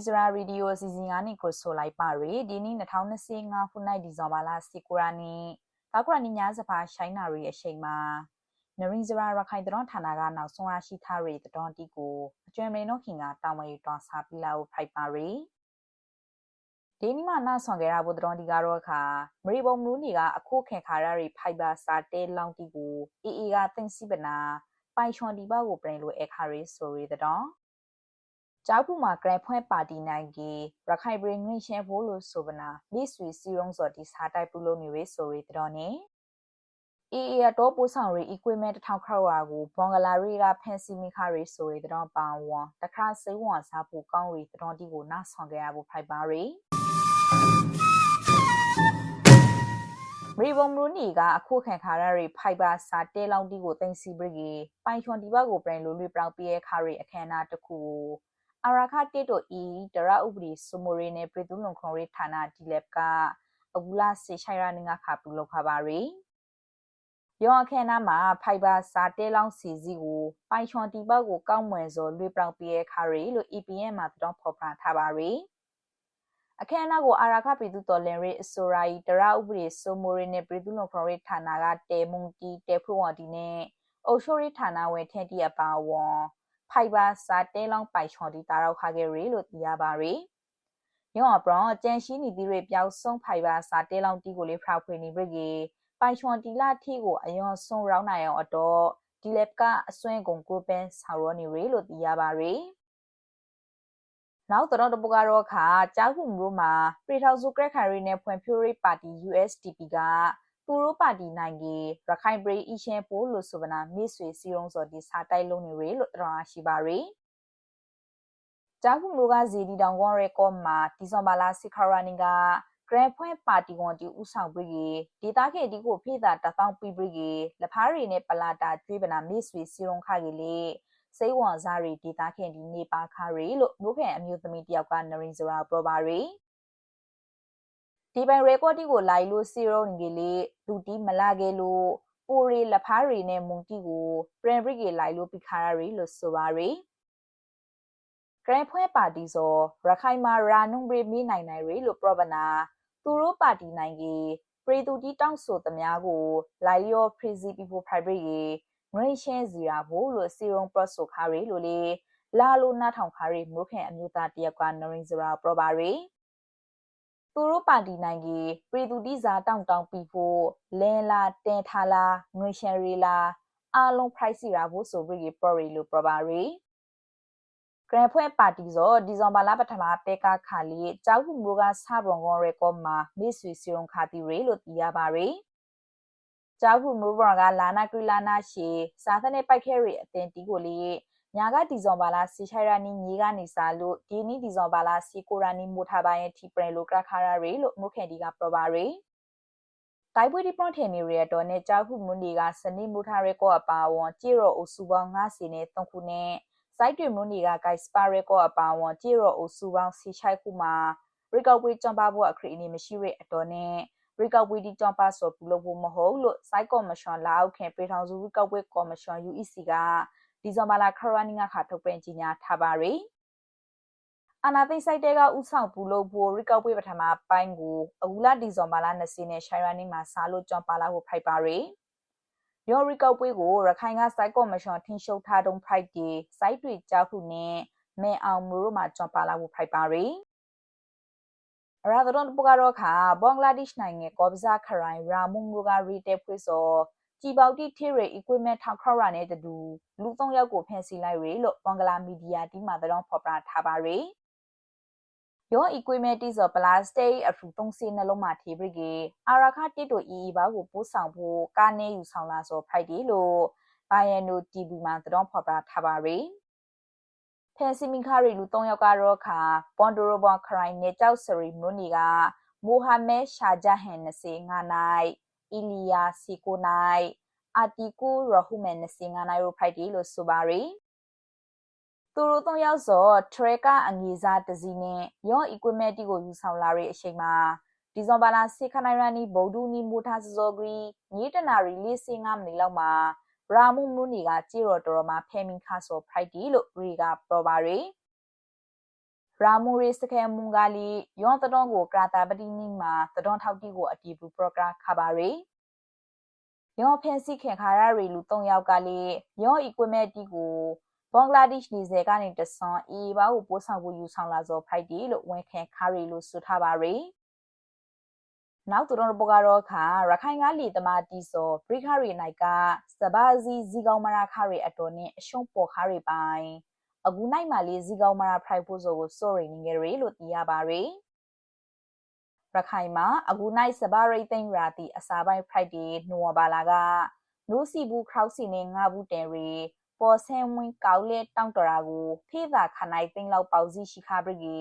Narizara Radio အစီအစဉ်ကနေကိုဆိုလိုက်ပါရဒီနေ့2025ခုနှစ်ဒီဇင်ဘာလ19ရက်နေ့တောက်ကရညညစပါရှိုင်းနာရီအချိန်မှာ Narizara ရခိုင်တတော်ဌာနကနောက်ဆုံးရရှိထားရတဲ့တတော်တီကိုအကျွမ်းမင်းတို့ခင်ကတောင်းဝဲတွန်းစားပြလာဖိုက်ပါရဒီနေ့မှနာဆောင်ကြရဖို့တတော်တီကတော့အခါမရီဘုံမလူနေကအခုခင်ခါရရီဖိုက်ဘာစာတဲလောင်းတီကိုအေအေကတင်စီပနာပိုင်ချွန်ဒီဘကိုပြင်လို့အခါရီဆိုရတဲ့တော်ကျောက်ဖူမှာဂရန်ဖွင့်ပါတီနိုင်ကြီးရခိုင်ပြည်ငွေရှင်းဖို့လို့ဆိုပနာမိဆွေစီရုံးစော်ဒီစားတိုက်ပူလို့နေရဆိုရတဲ့တော့နေအေအေတော့ပို့ဆောင်ရီ equipment 1000ခရဝါကိုဘွန်ဂလာရီကဖန်စီမီခါရီဆိုရတဲ့တော့ပန်ဝွန်တခါစိဝွန်စားဖို့ကောင်းရီတဲ့တော့ဒီကိုနားဆောင်ကြရဖို့ဖိုက်ပါရီရီဘုံမလူနီကအခုခံခါရရီဖိုက်ဘာစာတဲလောင်းတီကိုတင်စီပရီပိုင်ချွန်ဒီဘကိုပြင်လို့လွေပြောင်းပြဲခါရီအခမ်းအနားတစ်ခုအရာခတေတိုအီတရဥပဒေစမိုရီနဲ့ပြည်သူ့လုံခွန်ရေးဌာနဒီလက်ကအဘူလာစေချိုင်ရနင်းကခါပူလောက်ခပါရီယောအခမ်းအနားမှာဖိုက်ဘာစာတဲလောင်းစီစီကိုပိုင်ချွန်ဒီဘကိုကောင်းမွန်စွာလွေပြောင်းပြဲခါရီလို့ EPN မှာတော့ဖော်ပြထားပါရီအခမ်းအနားကိုအာရခပြည်သူတော်လင်ရေးအစိုးရတရဥပဒေစိုးမိုးရေးနဲ့ပြည်သူ့လုံခြုံရေးဌာနကတဲမုန်တီတဲဖွဝတီနဲ့အုပ်ချုပ်ရေးဌာနဝင်ထက်တီအပါဝွန်ဖိုက်ဘာစာတဲလောင်းပိုင်ချွန်တီတာရောက်ခခဲ့ရလို့သိရပါရယ်။ရောအပရောကျန်ရှိနေသည့်ရပြောက်ဆုံးဖိုက်ဘာစာတဲလောင်းတီကိုလေးဖောက်ဖွေနေပြီကေပိုင်ချွန်တီလာထီကိုအယွန်ဆုံးရောင်းနိုင်အောင်အတော့ဒီလက်ကအစွမ်းကုန်ကိုပန်းဆော်ရနေရလို့သိရပါရယ်။နောက်တော့တပကတော့ခါကြောက်ခုမျိုးမှာပြည်ထောင်စုကရက်ခရီနဲ့ဖွံ့ဖြိုးရေးပါတီ USDP ကသူတို့ပါတီနိုင်ကြီးရခိုင်ပြည်အရှင်ပိုးလို့ဆိုပနာမိဆွေစီရုံးစော်ဒီစားတိုက်လုံးနေရလို့တော်ရှိပါရယ်ကြောက်ခုမျိုးကဇီဒီတောင်ကွန်ရဲကောမှာဒီဇင်ဘာလ6ခရနီကဂရန်ဖွင့်ပါတီဝန်တီဥဆောင်ပြီးဒေတာခေဒီကိုဖေးတာ1000ပြီးလဖားရီနဲ့ပလာတာကျွေးပနာမိဆွေစီရုံးခကြီးလေစိတ်ဝန်စားရီဒေတာခင်ဒီနေပါခါရီလို့မျိုးခင်အမျိုးသမီးတယောက်ကနရင်စရာပရောပါရီဒီပိုင်ရေကော်တီကိုလိုက်လို့စီရုံးကြီးလေလူတီမလာခဲ့လို့ပူရီလဖားရီနဲ့မုန်တီကိုပရန်ဘရီကြီးလိုက်လို့ပြခါရီလို့ဆိုပါရီဂရန်ဖွဲပါတီဆိုရခိုင်မာရာနုံဘရီမီနိုင်နိုင်ရီလို့ပရောပနာသူတို့ပါတီနိုင်ကြီးပရီတူတီတောင်းဆိုသမျှကိုလိုက်ရောဖရီစီပီဖိုဖိုင်ဘရီကြီးငွေရှင်းစီရာဖို့လို့စီရုံးပရော့ဆိုခါရီလို့လေလာလိုနာထောင်ခါရီမျိုးခင်အမျိုးသားတယောက်ကနရင်စရာပရောပါရီသူတို့ပါတီနိုင်ကြီးပရီတူတီစာတောင်းပြီးဖို့လဲလာတင်ထားလာငွေရှယ်ရီလာအားလုံး price စီရာဖို့ဆိုပြီးပရော်ရီလို့ပရောပါရီဂရန်ဖွဲပါတီဆိုဒီဇင်ဘာလပထမပေကခါလီကြောက်ခုမျိုးကစဘရုံကွန်ရဲကောမှာမိဆွေစီရုံခါတီရီလို့သိရပါရီကြောက်ခုမျိုးဘရကလာနာကရီလာနာရှေစာသနဲ့ပိုက်ခဲရီအတင်တီကိုလေးညာကဒီဇင်ဘာလစီချိုင်ရာနီညီကနေစားလို့ဒီနေ့ဒီဇင်ဘာလစီကိုရာနီမိုထားပိုင်းတီပရင်လိုကခါရရီလို့မိုခင်ဒီကပရပါရီတိုက်ပွဲဒီပွန်ထင်နေရတော့နဲ့ကြောက်ခုမွန်ဒီကစနေမိုထားရဲကောအပါဝွန်ကြေရောအုစုပေါင်း9စီနဲ့3ခုနဲ့စိုက်တွေမွန်ဒီကဂိုက်စပါရဲကောအပါဝွန်ကြေရောအုစုပေါင်းစီချိုက်ခုမှာရီကောက်ပွေးကြံပါဖို့အခရီးအနေမရှိရအတော်နဲ့ရီကောက်ပွေးဒီကြံပါဆိုပူလို့ဖို့မဟုတ်လို့စိုက်ကော်မရှင်လာအောက်ခင်ပြည်ထောင်စုရီကောက်ပွေးကော်မရှင် UEC ကဒီဇင်ဘာလခရနီငါခါထုတ်ပြန်ကြီးညာထားပါရီအနာသိစိုက်တဲ့ကဥဆောင်ပူလို့ဖို့ရီကောက်ပွေးပထမပိုင်းကိုအူလာဒီဇင်ဘာလ20နဲ့ရှိုင်ရနီမှာစားလို့ကြံပါလာဖို့ဖိုက်ပါရီယောရီကောက်ပွေးကိုရခိုင်ကစိုက်ကော်မရှင်ထင်းရှုပ်ထားတုံးဖိုက်တီစိုက်တွေကြောက်ခုနဲ့မဲအောင်မလို့မှာကြံပါလာဖို့ဖိုက်ပါရီအရာတော်ပကတော့ခါဘင်္ဂလားဒေ့ရှ်နိုင်ငံကော့ဘဇာခရိုင်ရာမုံရိုကရီတဲဖွေးစောကြည်ပေါတီထေရီ equipment ထောက်ခရနဲ့တူလူ3ယောက်ကိုဖမ်းဆီးလိုက်ရလို့ဘင်္ဂလားမီဒီယာတီမှာတော့ဖော်ပြထားပါရီယော equipment တီဆိုပလတ်စတစ်အဖူ3စီနှလုံးမှာထေပရီအာရခတိတိုအီဘာကိုပို့ဆောင်ဖို့ကနေယူဆောင်လာဆိုဖိုက်တီလို့ဘိုင်ယန်နို TV မှာတော့ဖော်ပြထားပါရီဖန်စီမီခါရီလူ3ယောက်ကတော့ခါပွန်ဒိုရိုဘခရိုင်နဲ့ကြောက်စရီမွန်နီကမိုဟာမက်ရှာဂျာဟန်25နိုင်အီလီယာစီကိုနိုင်အာတီကူရဟူမန်25နိုင်ရိုဖိုက်တီလို့ဆိုပါရီသူတို့3ယောက်ဆိုထရက်ကအငေးစားတစီနဲ့ယော equipment ကိုယူဆောင်လာတဲ့အချိန်မှာဒီဇင်ဘာလ6ခနိုင်ရနီဗုဒ္ဓနီမိုထားစောဂရီညီတနာရီ45မိနစ်လောက်မှာရာမုံမူနီကကြေရော်တော်မှာဖဲမင်ခါဆိုဖိုက်တီလို့ရီကပရောပါရီ ရာမူရီစခဲမုန်ကလီယောတတော်ကိုကရာတာပတိနီမှာတတော်ထောက်တီကိုအတီဘူးပရိုဂရမ်ခပါရီယောဖန်စီခင်ခါရရီလူ3ယောက်ကလေးယောအီကွီမဲတီကိုဘင်္ဂလားဒေ့ရှ်နေစေကနေတဆွန်အီဘာကိုပို့ဆောင်ဖို့ယူဆောင်လာစောဖိုက်တီလို့ဝန်ခံခါရီလို့ဆိုထားပါရီနောက်သူတို့ဘကတော့ခါရခိုင်ကလီတမတီစောပရိခရီနိုင်ကစဘာဇီဇီကောင်မရာခရီအတော်နဲ့အရှုံးပေါ်ခရီပိုင်အခုနိုင်မှလေးဇီကောင်မရာဖရိုက်ဖို့ဆိုကိုစိုးရိမ်နေကြရီလို့သိရပါရီရခိုင်မှာအခုနိုင်စဘာရိတ်သိန်းရာတီအစာပိုင်းဖရိုက်တီနိုဝဘာလာကနိုးစီဘူးခေါစီနဲ့ငါဘူးတယ်ရီပေါ်ဆဲဝင်းကောက်လက်တောင်းတရာကိုဖေးသာခနိုင်သိန်းလောက်ပေါစီရှိခါပရီ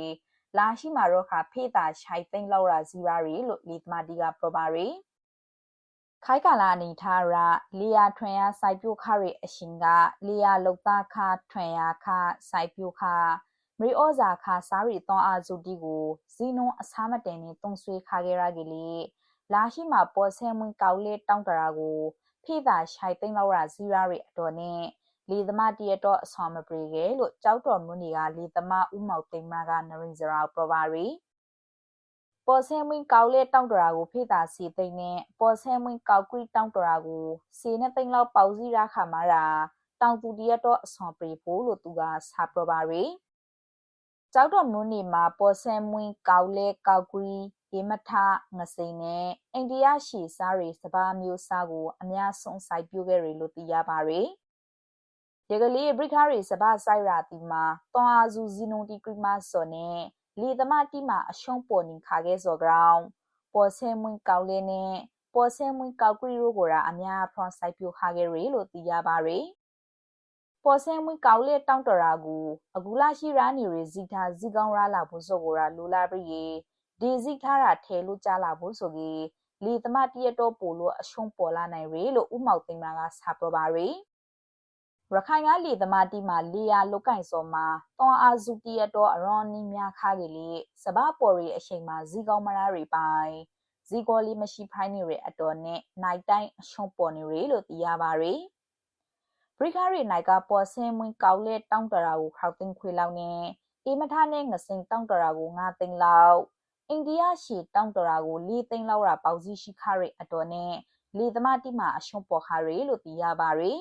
လာရှိမှာတော့ခါဖေးသာရှိုင်သိန်းလောက်ရာဇီရာရီလို့လီသမာတီကပြောပါရီခိုင်ကလာအနေထားရာလီယာထွန်ရစိုက်ပြိုခရီအရှင်ကလီယာလုတ်သားခထွန်ရခစိုက်ပြိုခမရီဩဇာခစားရီတောင်းအားစုတီကိုဇီနုံအစားမတင်နဲ့တုံဆွေးခါခဲ့ရကြလေလာရှိမှာပေါ်ဆဲမွင်းကောက်လက်တောင်းတရာကိုဖေးသာရှိုင်သိန်းလောက်ရာဇီရာရီအတော်နဲ့လီသမတီရတော့အဆောင်မပရီကေလို့ကြောက်တော်မွန်းတွေကလီသမဥမောက်သိမ်းမကနရင်စရာပရပါရီပေါ်ဆဲမွင်းကောက်လက်တောင်းတရာကိုဖေးသာစီသိန်းနဲ့ပေါ်ဆဲမွင်းကောက်ကွီတောင်းတရာကိုစီနဲ့သိန်းလောက်ပေါစီရာခါမာရာတောင်သူတရတော့အဆောင်ပရီဖို့လို့သူကစာပရပါရီကြောက်တော်မွန်းနေမှာပေါ်ဆဲမွင်းကောက်လက်ကောက်ကွီအေမထငစိန်နဲ့အိန္ဒိယရှီစားရီစပါးမျိုးစားကိုအများဆုံးစိုက်ပျိုးခဲ့ရီလို့သိရပါရီဒီကလေးဘရိခါရီစပါဆိုင်ရာတီမှာတောင်အာဇူဇီနုံတီကရီမာစောနဲ့လီသမတီမှာအရှုံးပေါ်နေခါခဲ့စောကောင်ပေါ်ဆဲမွင်းကောက်လေးနဲ့ပေါ်ဆဲမွင်းကောက်ကရီရိုကိုရာအများဖရွန်ဆိုင်ပြိုခါခဲ့ရီလို့သိရပါရီပေါ်ဆဲမွင်းကောက်လေးတောင်းတရာကိုအကူလာရှိရာနေရီဇီတာဇီကောင်ရာလာဖို့စောကိုရာလူလာပြီးဒီဇီထားတာထဲလို့ကြားလာဖို့ဆိုကြီးလီသမတီရတော့ပို့လို့အရှုံးပေါ်လာနိုင်ရီလို့ဥမောက်သိမ်းမကစာပပါရီရခိုင်ကလီသမာတီမှာလီယာလုတ်ကင်စောမှာတောအာဇူတီရတော့အရွန်နီမြခါကလေးစဘာပေါ်ရီအချိန်မှာဇီကောင်မရာရီပိုင်ဇီကောလီမရှိဖိုင်းနေရအတော်နဲ့နိုင်တိုင်းအရှုံးပေါ်နေရလို့သိရပါရီပရိခရီနိုင်ကပေါ်ဆင်းမွင်းကောက်လက်တောင်းတရာကိုခောက်သိန်းခွေလောက်နဲ့အေမထနဲ့ငစိန်တောင်းတရာကို9သိန်းလောက်အိန္ဒိယရှီတောင်းတရာကို4သိန်းလောက်ရာပေါစီရှိခရီအတော်နဲ့လီသမာတီမှာအရှုံးပေါ်ခရီလို့သိရပါရီ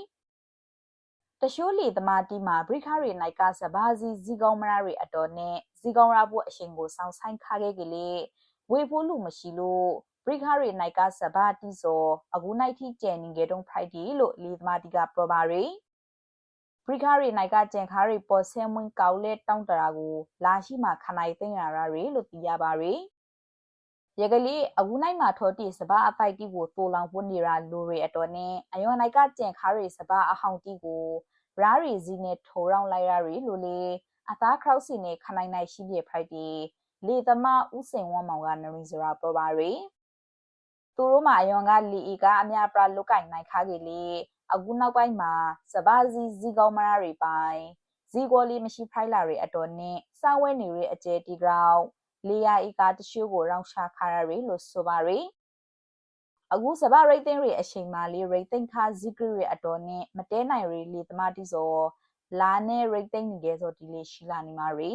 တရှိုးလီသမာတီမှာဘရိခရီနိုင်ကစဘာဇီဇီကောင်မရာရီအတော်နဲ့ဇီကောင်ရာဖို့အရှင်ကိုစောင်းဆိုင်ခါခဲ့ကလေးဝေဖို့လူမရှိလို့ဘရိခရီနိုင်ကစဘာတီစောအခုနိုင်ထိကျန်နေကြတော့ဖိုက်တီလို့လီသမာတီကပရပါရီဘရိခရီနိုင်ကကျန်ခါရီပေါ်ဆဲမွင်းကောက်လက်တောင်းတရာကိုလာရှိမှာခနိုင်သိမ်းရရာရီလို့သိရပါရီရကလေးအခုနိုင်မှာထော်တီစဘာအပိုက်တီကိုတိုးလောင်ဖို့နေရာလိုရီအတော်နဲ့အယောနိုင်ကကျန်ခါရီစဘာအဟောင်းတီကိုရာရီဇီနဲ့ထိုးရောင်းလိုက်ရရီလိုလေအသားခေါက်စီနဲ့ခနိုင်နိုင်ရှိပြဖိုက်တီလေသမဥစိန်ဝမောင်ကနရင်စရာပရပါရီသူတို့မှာအယောကလီအီကအများပရာလုတ်ကင်နိုင်ခါကြီးလေအခုနောက်ပိုင်းမှာစဘာဇီဇီကောင်မရာရီပိုင်ဇီကိုလီမရှိဖိုက်လာရီအတော်နဲ့စောင်းဝဲနေရီအကျဲတီဂရောင်းလီယာအီကာတရှိုးကိုရောင်းရှာခါရရီလို့ဆိုပါရီအခုစဘာရိတ်သိန်းရီအချိန်မှလေးရိတ်သိန်းခါဇီဂရီအတော်နဲ့မတဲနိုင်ရီလီသမားတီစောလာနဲ့ရိတ်သိန်းနေခဲ့စောဒီလေးရှိလာနေမှာရီ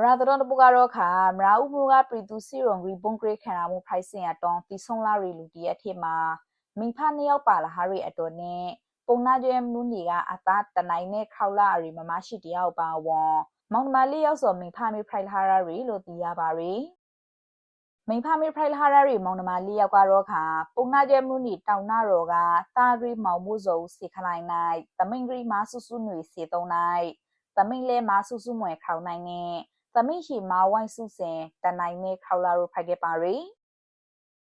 ရာဒရွန်တပူကတော့ခါမရာဥမှုကပရီတူစီရွန်ဂရီဘုံဂရိခန္ဓာမှုဖိုက်စင်အတောင်းတီဆုံလာရီလူတီအထေမှာမိဖနှစ်ယောက်ပါလာဟာရီအတော်နဲ့ပုံနာကျဲမူနီကအသားတနိုင်နဲ့ခေါလာရီမမရှိတယောက်ပါဝွန်မောင်မလေးရောက်စောမိဖမိဖိုက်လာဟာရီလို့သိရပါရီမိဖမိဖိုက်လာဟာရီမောင်နှမလေးယောက်ကတော့ခါပုံနာကျဲမူနီတောင်နာရောကတာဂရီမောင်မှုစုံစီခလိုက်နိုင်တမင်ဂရီမာဆူဆူနွေစီတုံးနိုင်တမင်လဲမာဆူဆူမွဲခေါနိုင်နဲ့သမီးရှိမာဝိုင်းစုစင်တနိုင်နဲ့ခေါလာရိုဖိုက်ခဲ့ပါရီ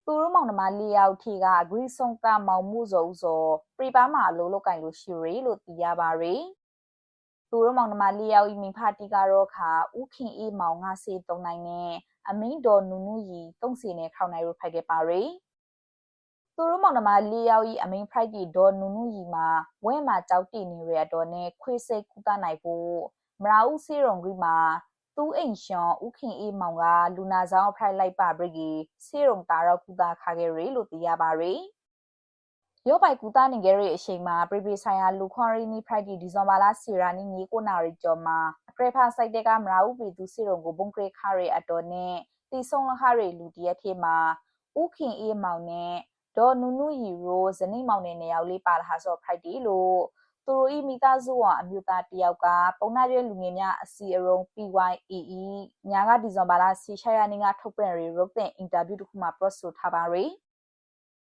သူတို့မောင်နှမ၄ယောက်ထီကအဂရိဆုံကမောင်မှုစုံစောပြပမှာအလုံးလောက်ကင်လို့ရှိရီလို့သိရပါရီသူတို့မောင်နှမ၄ယောက်ဤမိဖတီကတော့ခါဥခင်အေးမောင်ငါစေတုံနိုင်နဲ့အမင်းတော်နူနူရီတုံးစီနဲ့ခေါနိုင်ရိုဖိုက်ခဲ့ပါရီသူတို့မောင်နှမ၄ယောက်ဤအမင်းဖိုက်တီဒေါ်နူနူရီမှာဝဲမှာကြောက်တီနေရတော်နဲ့ခွေးစိတ်ကူတာနိုင်ဖို့မရာဦးစေရုံကြီးမှာသူအိမ်ရှောင်းဥခင်အေးမောင်ကလူနာဆောင်ဖိုက်လိုက်ပါဘရီစေရုံတာတော့ကူတာခါခဲ့ရီလို့သိရပါရီ ရောပိုက်ကူတာနေကြရဲ့အချိန်မှာပရိပဆိုင်ယာလူခွန်ရီနီဖရိုက်ဒီဒီဇွန်ဘာလာစီရာနီညီကိုနာရီကျော်မှာအကရဖာဆိုင်တဲ့ကမရာဥပီသူစီရုံကိုဘုံကရခါရီအတော်နဲ့တီဆုံလခရီလူတရက်ထေမှာဥခင်အေးမောင်နဲ့ဒေါ်နုနုရီရိုဇနိမောင်နဲ့နေရောက်လေးပါလာဟာဆိုဖရိုက်ဒီလို့သူတို့ဤမိသားစုဝအမျိုးသားတယောက်ကပုံနာရဲလူငယ်များအစီအရုံး PYEE ညာကဒီဇွန်ဘာလာစီရှာယာနီကထုတ်ပြန်ရီရုပ်တဲ့အင်တာဗျူးတစ်ခုမှာပြောဆိုထားပါရီ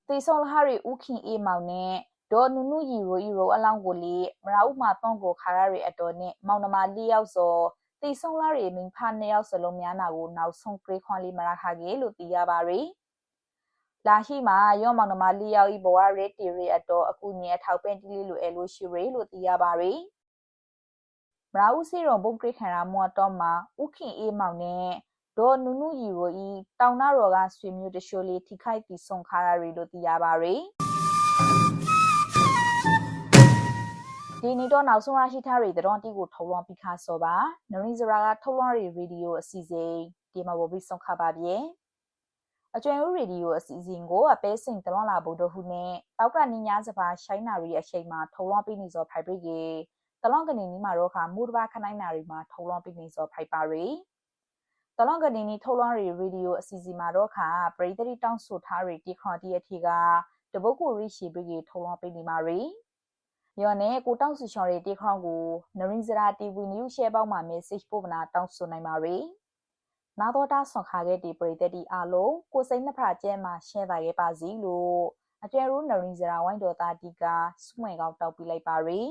တေဆုံလဟရီဥခင်အေးမောင်နဲ့ဒေါ်နုနုရီရိုအလောင်းကိုလေမရာဥမာတွန်းကိုခါရရီအတော်နဲ့မောင်နှမ၄ယောက်စောတေဆုံလရီမင်းဖာ၂ယောက်စလုံးများနာကိုနောက်ဆုံးပြေးခွန်လေးမရာခါကြီးလို့သိရပါရီလာရှိမှာရောမောင်နှမ၄ယောက်ဤဘဝရဲတီရီအတော်အခုညအထောက်ပံ့တီးလေးလိုအဲလိုရှိရီလို့သိရပါရီမရာဥစီရုံဘုံကရခန်ရာမော်တော်မှာဥခင်အေးမောင်နဲ့ဒေါ်နုနုရီရိုဤတောင်နာရော်ကဆွေမျိုးတရှိုးလေးထိခိုက်ပြီးဆုံးခါရရီလို့သိရပါရီဒီနေ့တော့နောက်ဆုံးရရှိထားတဲ့တဲ့တီကိုထုတ်လွှင့်ပြီးခါစောပါနရင်းစရာကထုတ်လွှင့်ရေးရေဒီယိုအစီအစဉ်ဒီမှာပေါ်ပြီးဆုံးခါပါဗျအကျွမ်းဦးရေဒီယိုအစီအစဉ်ကိုအပဲစိန်တလွန်လာဖို့တို့ဟုနဲ့တောက်ကနင်းညာစပါရှိုင်းနာရီအချိန်မှာထုတ်လွှင့်ပြီးနေစောဖိုက်ပြီးကေတလွန်ကနေနီမှာတော့ခါမူတဘာခနိုင်နာရီမှာထုတ်လွှင့်ပြီးနေစောဖိုက်ပါရီတလွန်ကနေနီထုတ်လွှင့်ရေးရေဒီယိုအစီအစဉ်မှာတော့ခါပရိသတ်တောင်းဆိုထားရီတီခွန်တီအထီကတပုတ်ကိုရီရှိပြီးကေထုတ်လွှင့်ပြီးနေမှာရီယောနဲ့ကိုတောက်ဆူချော်ရီတီခေါင်ကိုနရင်းစရာတီဗီနျူးရှဲပေါင်းမှာ message ပို့မနာတောင်းဆိုနိုင်ပါရီနာတော့တာဆွန်ခါခဲ့တီပရိသတ်တီအားလုံးကိုစိတ်နှစ်ဖာကျဲမှာရှဲပါခဲ့ပါစီလို့အကျဲရူးနရင်းစရာဝိုင်းတော်သားတီကစွန့်ဝင်ကောက်တောက်ပြလိုက်ပါရီ